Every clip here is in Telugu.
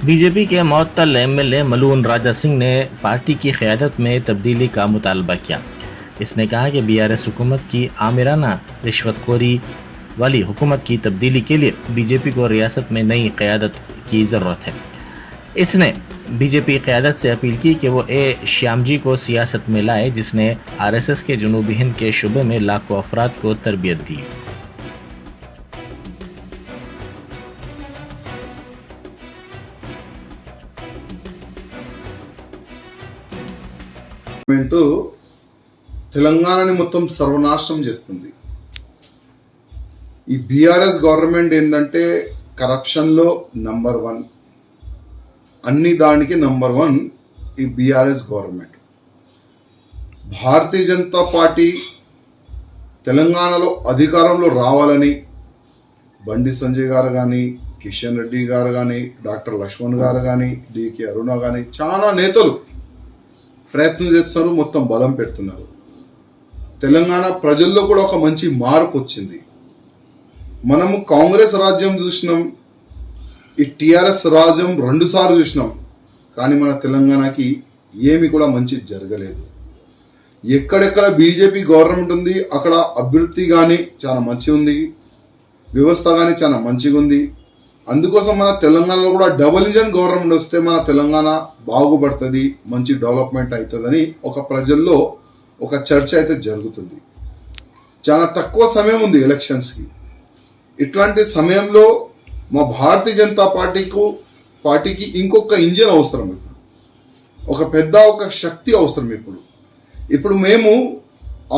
बीजेपी के मुअत्तल एमएलए मलून राजा सिंह ने पार्टी की क़यादत में तब्दीली का मुतालबा किया। इसने कहा कि बीआरएस हुकूमत की आमिराना रिश्वतखोरी वाली हुकूमत की तब्दीली के लिए बीजेपी को रियासत में नई क़यादत की ज़रूरत है। इसने बीजेपी क़यादत से अपील की कि वो श्यामजी को सियासत में लाए, जिसने आरएसएस के जनूबी हिंद के शुबे में लाखों अफराद को तरबियत दी। తెలంగాణని మొత్తం సర్వనాశనం చేస్తుంది. ఈ బీఆర్ఎస్ గవర్నమెంట్ ఏంటంటే కరప్షన్లో నంబర్ 1, అన్ని దానికి నంబర్ 1 ఈ BRS government. Bharatiya Janata party తెలంగాణలో అధికారంలో రావాలని బండి సంజయ్ గారు కానీ, కిషన్ రెడ్డి గారు కానీ, డాక్టర్ లక్ష్మణ్ గారు కానీ, డికే అరుణ కానీ చాలా నేతలు ప్రయత్నం చేస్తున్నారు, మొత్తం బలం పెడుతున్నారు. తెలంగాణ ప్రజల్లో కూడా ఒక మంచి మార్పు వచ్చింది. మనము కాంగ్రెస్ రాజ్యం చూసినాం, ఈ టీఆర్ఎస్ రాజ్యం 2 సార్లు చూసినాం, కానీ మన తెలంగాణకి ఏమి కూడా మంచి జరగలేదు. ఎక్కడెక్కడ బీజేపీ గవర్నమెంట్ ఉంది అక్కడ అభివృద్ధి కానీ చాలా మంచిగా ఉంది, వ్యవస్థ కానీ చాలా మంచిగా ఉంది. అందుకోసం మన తెలంగాణలో కూడా డబుల్ ఇంజన్ గవర్నమెంట్ వస్తే మన తెలంగాణ బాగుపడుతుంది, మంచి డెవలప్మెంట్ అవుతుందని ఒక ప్రజల్లో ఒక చర్చ అయితే జరుగుతుంది. చాలా తక్కువ సమయం ఉంది ఎలక్షన్స్కి. ఇట్లాంటి సమయంలో మా భారతీయ జనతా పార్టీకి ఇంకొక ఇంజన్ అవసరం. ఇప్పుడు ఒక శక్తి అవసరం. ఇప్పుడు మేము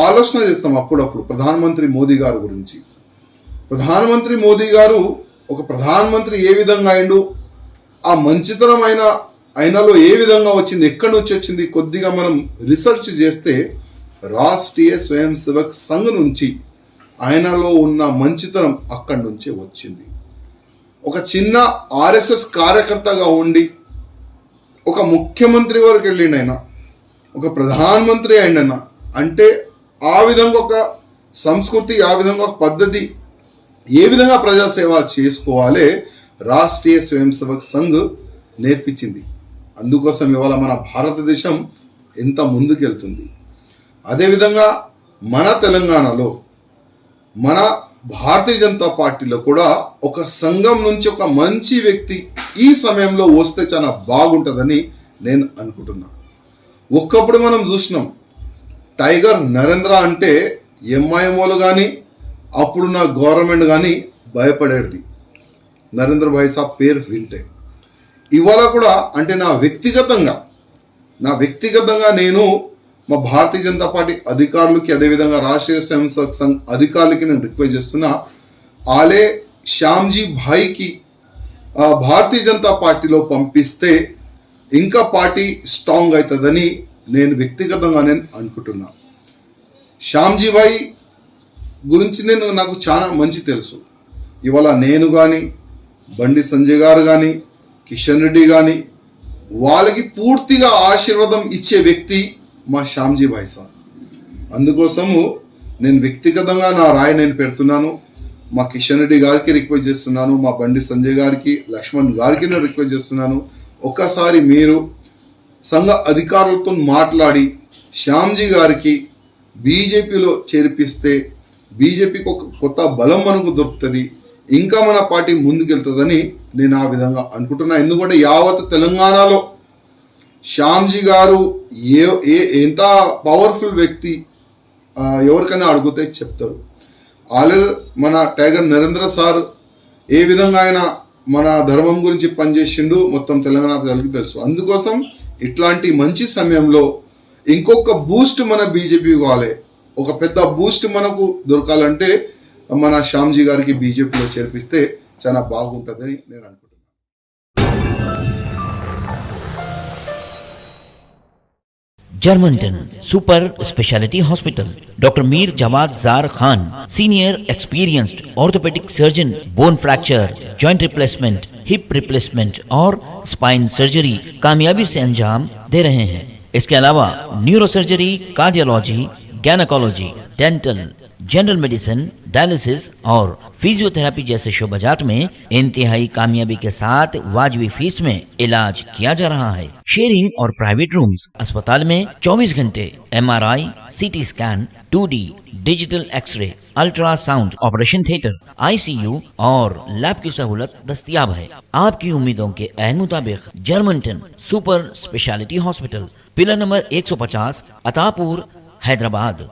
ఆలోచన చేస్తాం అప్పుడప్పుడు ప్రధానమంత్రి మోదీ గారి గురించి. ప్రధానమంత్రి మోదీ గారు ఒక ప్రధానమంత్రి ఏ విధంగా అయిండు, ఆ మంచితనం ఆయనలో ఏ విధంగా వచ్చింది, ఎక్కడి నుంచి వచ్చింది, కొద్దిగా మనం రీసెర్చ్ చేస్తే రాష్ట్రీయ స్వయం సేవక్ సంఘ్ నుంచి ఆయనలో ఉన్న మంచితనం అక్కడి నుంచే వచ్చింది. ఒక చిన్న ఆర్ఎస్ఎస్ కార్యకర్తగా ఉండి ఒక ముఖ్యమంత్రి వరకు వెళ్ళిండు ఆయన, ఒక ప్రధానమంత్రి అయిండన అంటే ఆ విధంగా ఒక సంస్కృతి, ఆ విధంగా ఒక పద్ధతి, ఏ విధంగా ప్రజాసేవ చేసుకోవాలి రాష్ట్రీయ స్వయం సేవక్ సంఘ్ నేర్పించింది. అందుకోసం ఇవాళ మన భారతదేశం ఎంత ముందుకెళ్తుంది. అదేవిధంగా మన తెలంగాణలో మన భారతీయ జనతా పార్టీలో కూడా ఒక సంఘం నుంచి ఒక మంచి వ్యక్తి ఈ సమయంలో వస్తే చాలా బాగుంటుందని నేను అనుకుంటున్నా. ఒక్కప్పుడు మనం చూసినాం టైగర్ నరేంద్ర అంటే ఎంఐఎంఓలు కానీ అప్పుడు నా గవర్నమెంట్ కానీ భయపడేది నరేంద్ర భాయ్ సాబ్ పేరు వింటే. ఇవాళ కూడా అంటే నా వ్యక్తిగతంగా నేను మా భారతీయ జనతా పార్టీ అధికారులకి, అదేవిధంగా రాష్ట్రీయ స్వయం సేవక్ సంఘ్ అధికారులకి నేను రిక్వెస్ట్ చేస్తున్నా, ఆలే శ్యామ్జీ భాయ్కి భారతీయ జనతా పార్టీలో పంపిస్తే ఇంకా పార్టీ స్ట్రాంగ్ అవుతుందని నేను వ్యక్తిగతంగా అనుకుంటున్నా. శ్యామ్జీ భాయ్ గురించి నాకు చాలా మంచి తెలుసు. ఇవాళ నేను కానీ, బండి సంజయ్ గారు కానీ, కిషన్ రెడ్డి కానీ వాళ్ళకి పూర్తిగా ఆశీర్వాదం ఇచ్చే వ్యక్తి మా శ్యామ్జీ భాయ్ సార్. అందుకోసము నేను వ్యక్తిగతంగా నా రాయి నేను పెడుతున్నాను. మా కిషన్ రెడ్డి గారికి రిక్వెస్ట్ చేస్తున్నాను, మా బండి సంజయ్ గారికి, లక్ష్మణ్ గారికి నేను రిక్వెస్ట్ చేస్తున్నాను, ఒక్కసారి మీరు సంఘ అధికారులతో మాట్లాడి శ్యామ్జీ గారికి బీజేపీలో చేర్పిస్తే బీజేపీకి ఒక కొత్త బలం మనకు దొరుకుతుంది, ఇంకా మన పార్టీ ముందుకెళ్తుందని నేను ఆ విధంగా అనుకుంటున్నా. ఎందుకంటే యావత్ తెలంగాణలో శ్యామ్జీ గారు ఎంత పవర్ఫుల్ వ్యక్తి ఎవరికైనా అడిగితే చెప్తారు. ఆల్రెడీ మన టైగర్ నరేంద్ర సార్ ఏ విధంగా ఆయన మన ధర్మం గురించి పనిచేసిండు మొత్తం తెలంగాణ ప్రజలకి తెలుసు. అందుకోసం ఇట్లాంటి మంచి సమయంలో ఇంకొక బూస్ట్ మన బీజేపీ కావాలి, ఒక పెద్ద బూస్ట్ మనకు దొరకాలంటే మన శ్యామ్జీ గారికి బీజేపీలో చేర్పిస్తే చాలా బాగుంటుందని నేను అనుకుంటున్నాను. Germantown Super Speciality Hospital. Dr. Mir Jawad Zar Khan, Senior Experienced Orthopedic Surgeon, Bone Fracture, Joint Replacement, Hip Replacement और Spine Surgery कामयाबी से अंजाम दे रहे हैं. इसके अलावा neuro surgery, cardiology, gynaecology, dental, general medicine, dialysis और फिजियोथेरेपी जैसे शोबाजात में इंतहाई कामयाबी के साथ वाजबी फीस में इलाज किया जा रहा है। शेयरिंग और प्राइवेट रूम्स। अस्पताल में 24 घंटे MRI, CT scan, 2D digital x ray, ultrasound, operation theatre, ICU और लैब की सहूलत दस्तयाब है। आपकी उम्मीदों के ऐन मुताबिक Germanten super speciality hospital, pillar number 150, Attapur, Hyderabad.